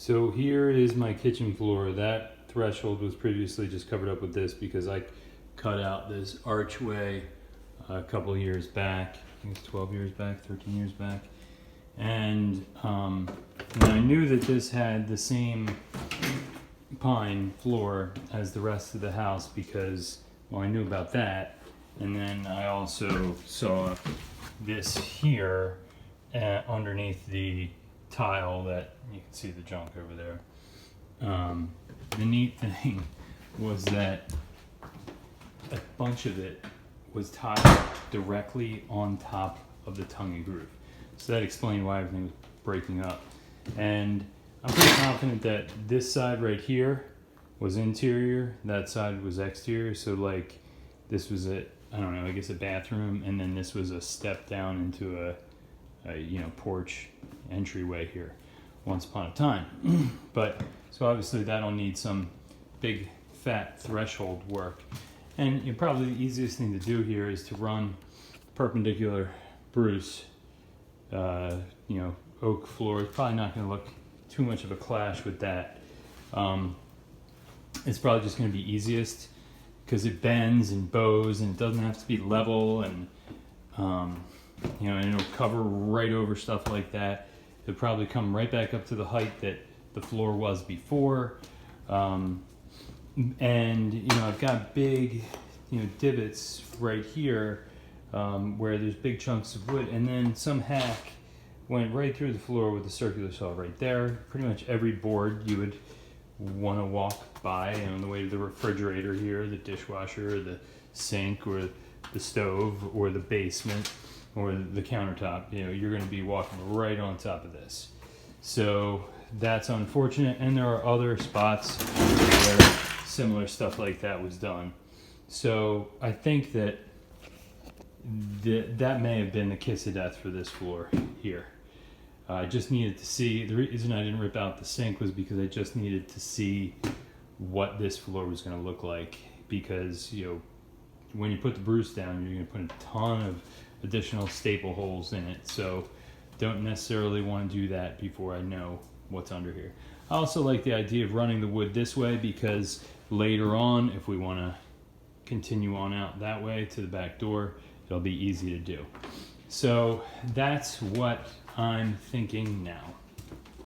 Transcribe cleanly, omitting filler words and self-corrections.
So here is my kitchen floor. That threshold was previously just covered up with this because I cut out this archway a couple of years back. I think it's 12 years back, 13 years back. And I knew that this had the same pine floor as the rest of the house because, well, I knew about that. And then I also saw this here underneath the tile that you can see the junk over there. The neat thing was that a bunch of it was tiled directly on top of the tongue and groove. So that explained why everything was breaking up. And I'm pretty confident that this side right here was interior, that side was exterior. So like this was I don't know, I guess a bathroom, and then this was a step down into a porch entryway here once upon a time. But so obviously that'll need some big fat threshold work. And probably the easiest thing to do here is to run perpendicular Bruce, oak floor. It's probably not going to look too much of a clash with that. It's probably just going to be easiest because it bends and bows and it doesn't have to be level, and and it'll cover right over stuff like that. It'll probably come right back up to the height that the floor was before. And I've got big divots right here where there's big chunks of wood, and then some hack went right through the floor with the circular saw right there. Pretty much every board you would want to walk by on the way to the refrigerator here, the dishwasher, or the sink, or the stove, or the basement, or the countertop. You're going to be walking right on top of this. So that's unfortunate, and there are other spots where similar stuff like that was done. So I think that that may have been the kiss of death for this floor here. I just needed to see, the reason I didn't rip out the sink was because I just needed to see what this floor was going to look like, because when you put the Bruce down, you're going to put a ton of additional staple holes in it. So don't necessarily want to do that before I know what's under here. I also like the idea of running the wood this way because later on, if we want to continue on out that way to the back door, it'll be easy to do. So that's what I'm thinking now.